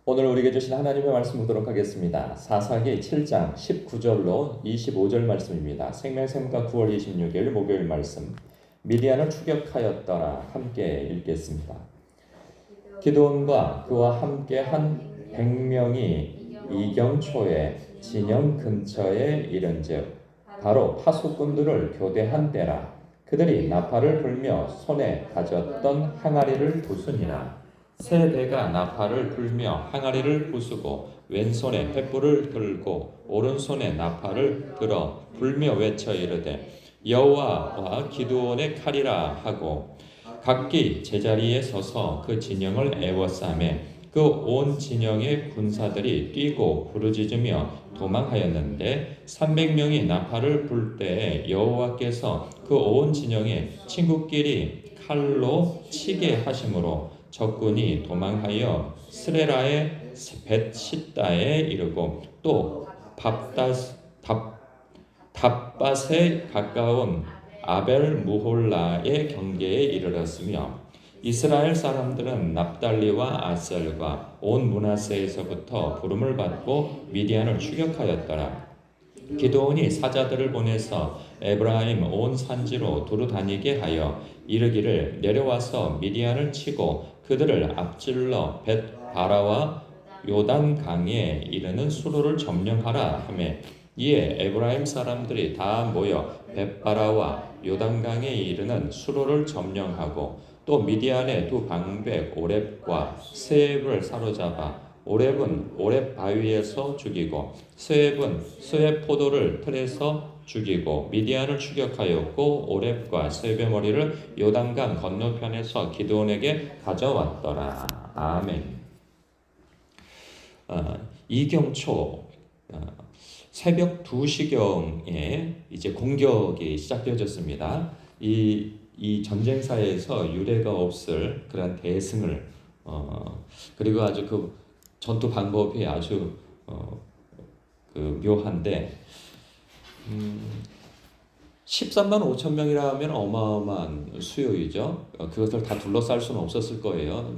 오늘 우리에게 주신 하나님의 말씀 보도록 하겠습니다. 사사기 7장 19절로 25절 말씀입니다. 생명샘과 9월 26일 목요일 말씀. 미디안을 추격하였더라. 함께 읽겠습니다. 기드온과 그와 함께 한 100명이 이경초에 진영 근처에 이른즉 바로 파수꾼들을 교대한 때라. 그들이 나팔을 불며 손에 가졌던 항아리를 부수니라. 세 배가 나팔을 불며 항아리를 부수고 왼손에 횃불을 들고 오른손에 나팔을 들어 불며 외쳐 이르되 여호와와 기드온의 칼이라 하고 각기 제자리에 서서 그 진영을 에워싸매 그 온 진영의 군사들이 뛰고 부르짖으며 도망하였는데 300명이 나팔을 불 때에 여호와께서 그 온 진영에 친구끼리 칼로 치게 하심으로 적군이 도망하여 스레라의 벳시다에 이르고 또 답밭에 가까운 아벨 무홀라의 경계에 이르렀으며 이스라엘 사람들은 납달리와 아셀과 온 므낫세에서부터 부름을 받고 미디안을 추격하였더라. 기드온이 사자들을 보내서 에브라임 온 산지로 두루 다니게 하여 이르기를 내려와서 미디안을 치고 그들을 앞질러 벳바라와 요단 강에 이르는 수로를 점령하라 하매 이에 에브라임 사람들이 다 모여 벳바라와 요단 강에 이르는 수로를 점령하고 또 미디안의 두 방백 오렙과 스웹을 사로잡아 오렙은 오렙 바위에서 죽이고 스웹은 스웹 포도를 틀에서 죽이고 미디안을 추격하였고 오렙과 스웹의 머리를 요단강 건너편에서 기드온에게 가져왔더라. 아멘. 이경초 새벽 2시경에 이제 공격이 시작되어졌습니다. 이 전쟁사에서 유례가 없을 그런 대승을 그리고 아주 그 전투 방법이 아주 그 묘한데 13만 5천 명이라면 어마어마한 수요이죠. 그것을 다 둘러쌀 수는 없었을 거예요.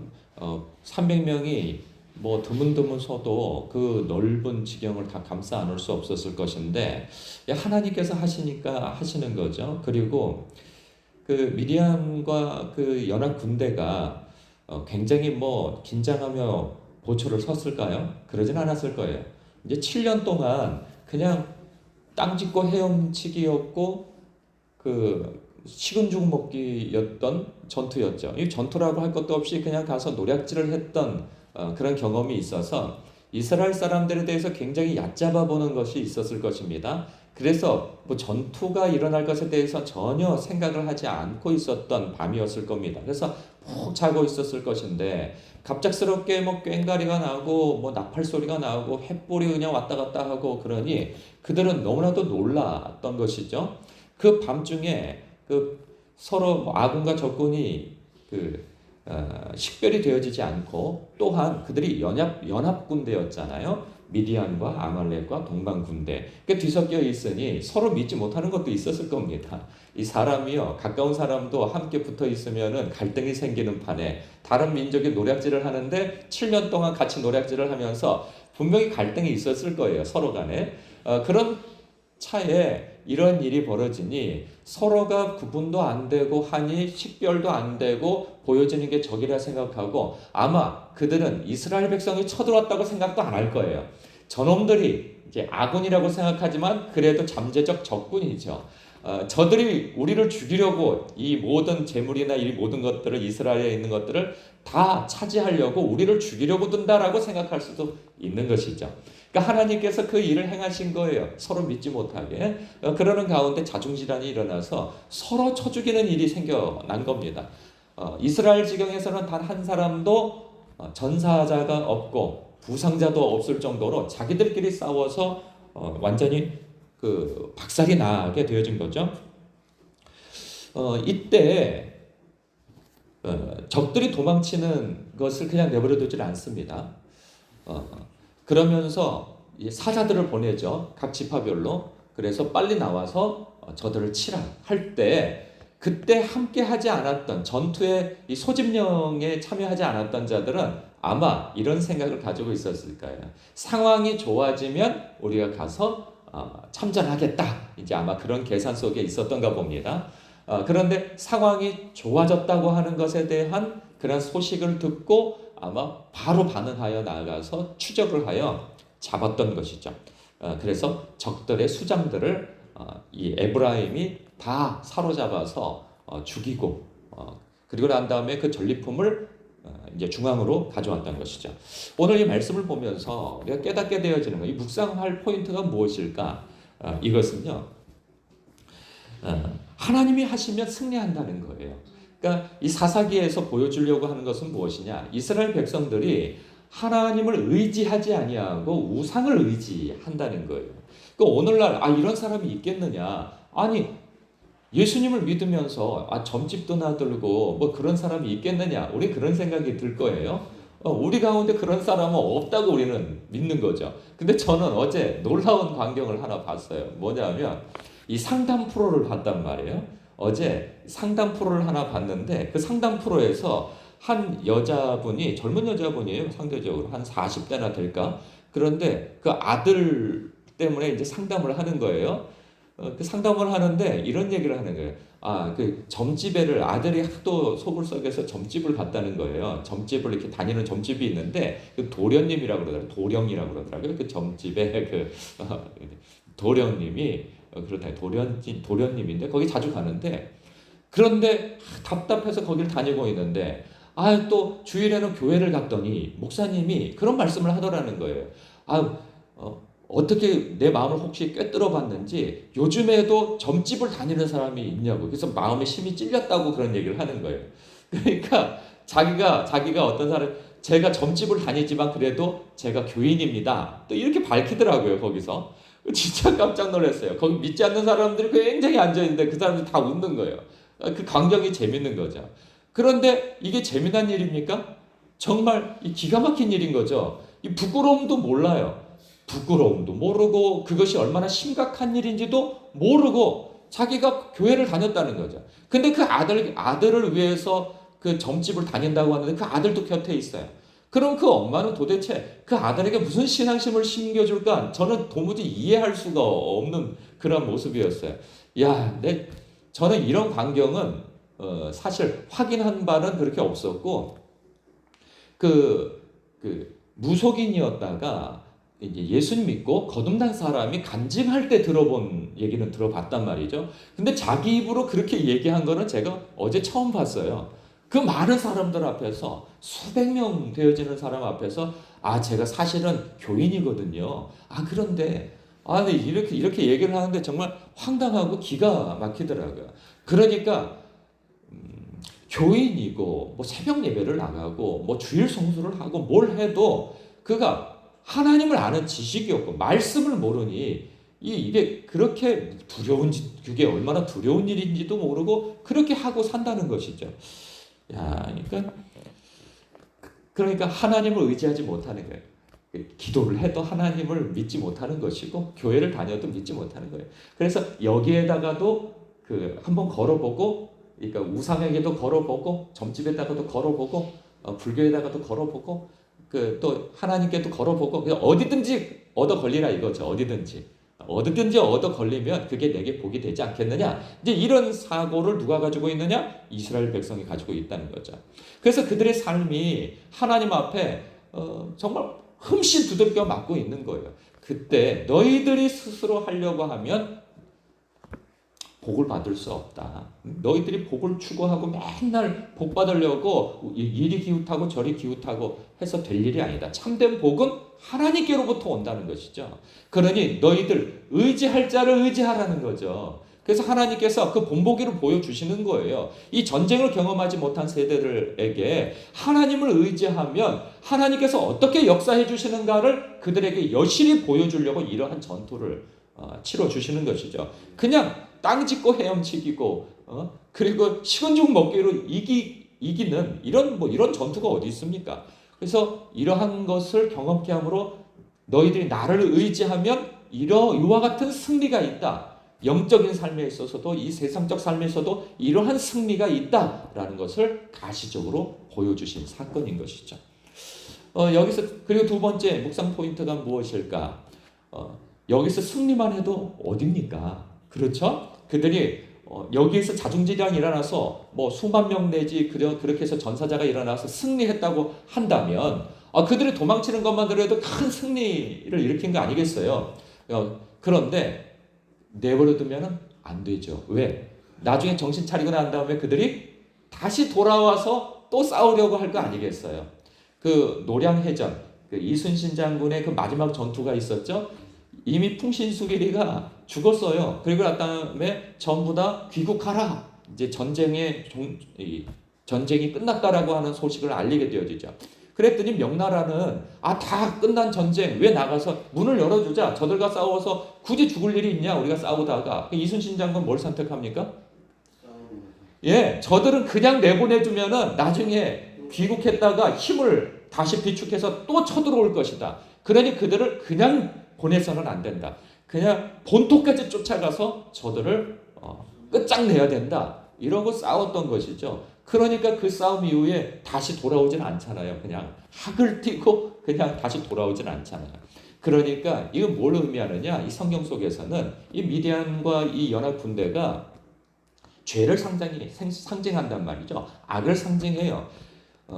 300명이 뭐 드문드문 서도 그 넓은 지경을 다 감싸 안을 수 없었을 것인데 하나님께서 하시니까 하시는 거죠. 그리고 그 미디안과 그 연합 군대가 굉장히 뭐 긴장하며 보초를 섰을까요? 그러진 않았을 거예요. 이제 7년 동안 그냥 땅 짚고 헤엄치기였고 그 식은 죽 먹기였던 전투였죠. 이 전투라고 할 것도 없이 그냥 가서 노략질을 했던 그런 경험이 있어서 이스라엘 사람들에 대해서 굉장히 얕잡아 보는 것이 있었을 것입니다. 그래서 뭐 전투가 일어날 것에 대해서 전혀 생각을 하지 않고 있었던 밤이었을 겁니다. 그래서 푹 자고 있었을 것인데 갑작스럽게 뭐 꽹가리가 나고 뭐 나팔 소리가 나고 횃불이 그냥 왔다 갔다 하고 그러니 그들은 너무나도 놀랐던 것이죠. 그 밤중에 그 서로 뭐 아군과 적군이 식별이 되어지지 않고 또한 그들이 연합 군대였잖아요. 미디안과 아말렉과 동방 군대. 뒤섞여 있으니 서로 믿지 못하는 것도 있었을 겁니다. 이 사람이요, 가까운 사람도 함께 붙어 있으면은 갈등이 생기는 판에 다른 민족이 노략질을 하는데 7년 동안 같이 노략질을 하면서 분명히 갈등이 있었을 거예요, 서로 간에. 그런 차에 이런 일이 벌어지니 서로가 구분도 안 되고 하니 식별도 안 되고 보여지는 게 적이라 생각하고 아마 그들은 이스라엘 백성이 쳐들어왔다고 생각도 안 할 거예요. 저놈들이 이제 아군이라고 생각하지만 그래도 잠재적 적군이죠. 저들이 우리를 죽이려고 이 모든 재물이나 이 모든 것들을 이스라엘에 있는 것들을 다 차지하려고 우리를 죽이려고 든다라고 생각할 수도 있는 것이죠. 그러니까 하나님께서 그 일을 행하신 거예요. 서로 믿지 못하게. 그러는 가운데 자중질환이 일어나서 서로 쳐 죽이는 일이 생겨난 겁니다. 이스라엘 지경에서는 단 한 사람도 전사자가 없고 부상자도 없을 정도로 자기들끼리 싸워서 완전히 그 박살이 나게 되어진 거죠. 이때 적들이 도망치는 것을 그냥 내버려 두질 않습니다. 그러면서 사자들을 보내죠. 각 지파별로. 그래서 빨리 나와서 저들을 치라 할 때 그때 함께 하지 않았던 전투의 이 소집령에 참여하지 않았던 자들은 아마 이런 생각을 가지고 있었을 거예요. 상황이 좋아지면 우리가 가서 참전하겠다. 이제 아마 그런 계산 속에 있었던가 봅니다. 그런데 상황이 좋아졌다고 하는 것에 대한 그런 소식을 듣고 아마 바로 반응하여 나아가서 추적을 하여 잡았던 것이죠. 그래서 적들의 수장들을 이 에브라임이 다 사로잡아서 죽이고 그리고 난 다음에 그 전리품을 이제 중앙으로 가져왔다는 것이죠. 오늘 이 말씀을 보면서 우리가 깨닫게 되어지는 것, 이 묵상할 포인트가 무엇일까? 이것은요, 하나님이 하시면 승리한다는 거예요. 그러니까 이 사사기에서 보여주려고 하는 것은 무엇이냐? 이스라엘 백성들이 하나님을 의지하지 아니하고 우상을 의지한다는 거예요. 그러니까 오늘날 이런 사람이 있겠느냐? 아니 예수님을 믿으면서 점집도 나들고 뭐 그런 사람이 있겠느냐? 우리 그런 생각이 들 거예요. 우리 가운데 그런 사람은 없다고 우리는 믿는 거죠. 근데 저는 어제 놀라운 광경을 하나 봤어요. 뭐냐면 이 상담 프로를 봤단 말이에요. 어제 상담 프로를 하나 봤는데 그 상담 프로에서 한 여자분이, 젊은 여자분이에요. 상대적으로 한 40대나 될까? 그런데 그 아들 때문에 이제 상담을 하는 거예요. 그 상담을 하는데 이런 얘기를 하는 거예요. 그 점집에를 아들이 하도 속을 썩여서 점집을 갔다는 거예요. 점집을 이렇게 다니는 점집이 있는데 그 도련님이라고 그러더라고요. 도령이라고 그러더라고요. 그 점집에 그 도령님이 그렇다. 도련님인데 거기 자주 가는데, 그런데 답답해서 거기를 다니고 있는데 또 주일에는 교회를 갔더니 목사님이 그런 말씀을 하더라는 거예요. 어떻게 내 마음을 혹시 꿰뚫어 봤는지 요즘에도 점집을 다니는 사람이 있냐고. 그래서 마음에 심이 찔렸다고 그런 얘기를 하는 거예요. 그러니까 자기가 어떤 사람, 제가 점집을 다니지만 그래도 제가 교인입니다. 또 이렇게 밝히더라고요, 거기서. 진짜 깜짝 놀랐어요. 거기 믿지 않는 사람들이 굉장히 앉아있는데 그 사람들이 다 웃는 거예요. 그 광경이 재밌는 거죠. 그런데 이게 재미난 일입니까? 정말 기가 막힌 일인 거죠. 이 부끄러움도 몰라요. 부끄러움도 모르고 그것이 얼마나 심각한 일인지도 모르고 자기가 교회를 다녔다는 거죠. 근데 그 아들을 위해서 그 점집을 다닌다고 하는데 그 아들도 곁에 있어요. 그럼 그 엄마는 도대체 그 아들에게 무슨 신앙심을 심겨줄까? 저는 도무지 이해할 수가 없는 그런 모습이었어요. 저는 이런 광경은 사실 확인한 바는 그렇게 없었고, 무속인이었다가 이제 예수님 믿고 거듭난 사람이 간증할 때 들어본 얘기는 들어봤단 말이죠. 근데 자기 입으로 그렇게 얘기한 거는 제가 어제 처음 봤어요. 그 많은 사람들 앞에서, 수백 명 되어지는 사람 앞에서 제가 사실은 교인이거든요. 그런데 이렇게 얘기를 하는데 정말 황당하고 기가 막히더라고요. 그러니까 교인이고 뭐 새벽 예배를 나가고 뭐 주일 성수를 하고 뭘 해도 그가 하나님을 아는 지식이 없고 말씀을 모르니 이게 그렇게 그게 얼마나 두려운 일인지도 모르고 그렇게 하고 산다는 것이죠. 그러니까 하나님을 의지하지 못하는 거예요. 기도를 해도 하나님을 믿지 못하는 것이고 교회를 다녀도 믿지 못하는 거예요. 그래서 여기에다가도 한번 걸어보고, 그러니까 우상에게도 걸어보고, 점집에다가도 걸어보고, 불교에다가도 걸어보고, 또 하나님께도 걸어보고, 그냥 어디든지 얻어 걸리라 이거죠. 어디든지 얻어 걸리면 그게 내게 복이 되지 않겠느냐. 이제 이런 사고를 누가 가지고 있느냐? 이스라엘 백성이 가지고 있다는 거죠. 그래서 그들의 삶이 하나님 앞에 정말 흠씬 두들겨 맞고 있는 거예요. 그때 너희들이 스스로 하려고 하면 복을 받을 수 없다. 너희들이 복을 추구하고 맨날 복 받으려고 이리 기웃하고 저리 기웃하고 해서 될 일이 아니다. 참된 복은 하나님께로부터 온다는 것이죠. 그러니 너희들 의지할 자를 의지하라는 거죠. 그래서 하나님께서 그 본보기를 보여주시는 거예요. 이 전쟁을 경험하지 못한 세대들에게 하나님을 의지하면 하나님께서 어떻게 역사해 주시는가를 그들에게 여실히 보여주려고 이러한 전투를 치러주시는 것이죠. 그냥 땅 짚고 헤엄치기고 그리고 식은 죽 먹기로 이기는 이런 전투가 어디 있습니까? 그래서 이러한 것을 경험케 함으로 너희들이 나를 의지하면 이와 같은 승리가 있다. 영적인 삶에 있어서도 이 세상적 삶에 있어도 이러한 승리가 있다라는 것을 가시적으로 보여주신 사건인 것이죠. 여기서 그리고 두 번째 묵상 포인트가 무엇일까? 여기서 승리만 해도 어딥니까? 그렇죠? 그들이 여기에서 자중질환이 일어나서 뭐 수만 명 내지 그렇게 해서 전사자가 일어나서 승리했다고 한다면 그들이 도망치는 것만 해도 큰 승리를 일으킨 거 아니겠어요? 그런데 내버려두면 안 되죠. 왜? 나중에 정신 차리고 난 다음에 그들이 다시 돌아와서 또 싸우려고 할 거 아니겠어요? 그 노량해전, 그 이순신 장군의 그 마지막 전투가 있었죠. 이미 풍신수길이가 죽었어요. 그리고 난 다음에 전부 다 귀국하라. 이제 전쟁이 끝났다라고 하는 소식을 알리게 되어지죠. 그랬더니 명나라는 다 끝난 전쟁 왜 나가서 문을 열어주자. 저들과 싸워서 굳이 죽을 일이 있냐 우리가 싸우다가. 이순신 장군 뭘 선택합니까? 저들은 그냥 내보내주면은 나중에 귀국했다가 힘을 다시 비축해서 또 쳐들어올 것이다. 그러니 그들을 그냥 보내서는 안 된다. 그냥 본토까지 쫓아가서 저들을 끝장내야 된다. 이러고 싸웠던 것이죠. 그러니까 그 싸움 이후에 다시 돌아오진 않잖아요. 그냥 학을 띠고 그냥 다시 돌아오진 않잖아요. 그러니까 이건 뭘 의미하느냐? 이 성경 속에서는 이 미디안과 이 연합 군대가 죄를 상징한단 말이죠. 악을 상징해요.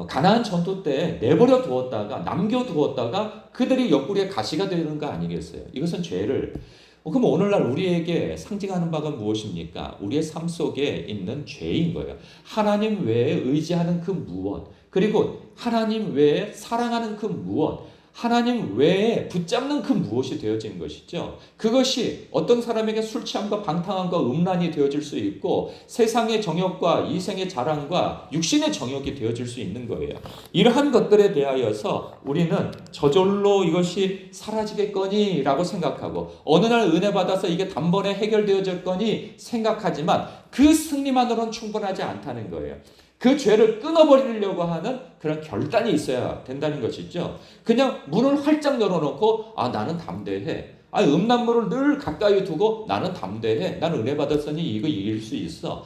가나안 전투 때 내버려 두었다가 남겨두었다가 그들이 옆구리에 가시가 되는 거 아니겠어요? 이것은 죄를. 그럼 오늘날 우리에게 상징하는 바가 무엇입니까? 우리의 삶 속에 있는 죄인 거예요. 하나님 외에 의지하는 그 무엇, 그리고 하나님 외에 사랑하는 그 무엇, 하나님 외에 붙잡는 그 무엇이 되어진 것이죠. 그것이 어떤 사람에게 술 취함과 방탕함과 음란이 되어질 수 있고 세상의 정욕과 이생의 자랑과 육신의 정욕이 되어질 수 있는 거예요. 이러한 것들에 대하여서 우리는 저절로 이것이 사라지겠거니 라고 생각하고 어느 날 은혜 받아서 이게 단번에 해결되어졌거니 생각하지만 그 승리만으로는 충분하지 않다는 거예요. 그 죄를 끊어버리려고 하는 그런 결단이 있어야 된다는 것이죠. 그냥 문을 활짝 열어놓고 나는 담대해. 음란물을 늘 가까이 두고 나는 담대해. 나는 은혜 받았으니 이거 이길 수 있어.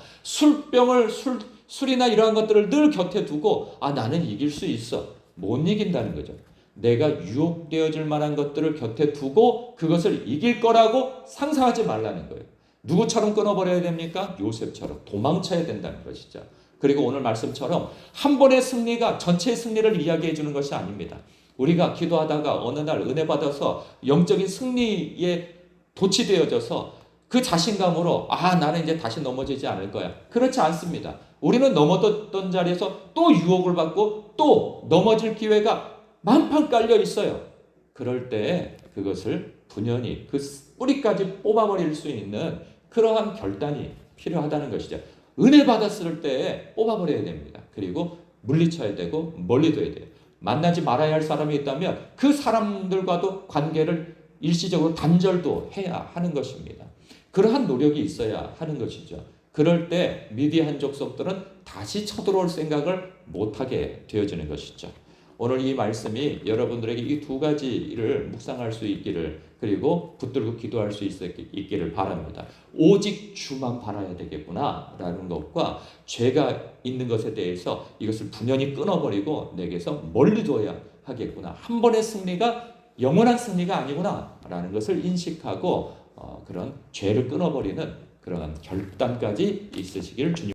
술이나 이러한 것들을 늘 곁에 두고 나는 이길 수 있어. 못 이긴다는 거죠. 내가 유혹되어질 만한 것들을 곁에 두고 그것을 이길 거라고 상상하지 말라는 거예요. 누구처럼 끊어버려야 됩니까? 요셉처럼 도망쳐야 된다는 것이죠. 그리고 오늘 말씀처럼 한 번의 승리가 전체의 승리를 이야기해 주는 것이 아닙니다. 우리가 기도하다가 어느 날 은혜 받아서 영적인 승리에 도취되어져서 그 자신감으로 나는 이제 다시 넘어지지 않을 거야. 그렇지 않습니다. 우리는 넘어졌던 자리에서 또 유혹을 받고 또 넘어질 기회가 만판 깔려 있어요. 그럴 때 그것을 분연히 그 뿌리까지 뽑아버릴 수 있는 그러한 결단이 필요하다는 것이죠. 은혜 받았을 때 뽑아버려야 됩니다. 그리고 물리쳐야 되고 멀리 둬야 돼요. 만나지 말아야 할 사람이 있다면 그 사람들과도 관계를 일시적으로 단절도 해야 하는 것입니다. 그러한 노력이 있어야 하는 것이죠. 그럴 때 미디안 족속들은 다시 쳐들어올 생각을 못하게 되어지는 것이죠. 오늘 이 말씀이 여러분들에게 이 두 가지를 묵상할 수 있기를 그리고 붙들고 기도할 수 있기를 바랍니다. 오직 주만 바라야 되겠구나 라는 것과 죄가 있는 것에 대해서 이것을 분연히 끊어버리고 내게서 멀리 둬야 하겠구나. 한 번의 승리가 영원한 승리가 아니구나 라는 것을 인식하고 그런 죄를 끊어버리는 그런 결단까지 있으시기를 주님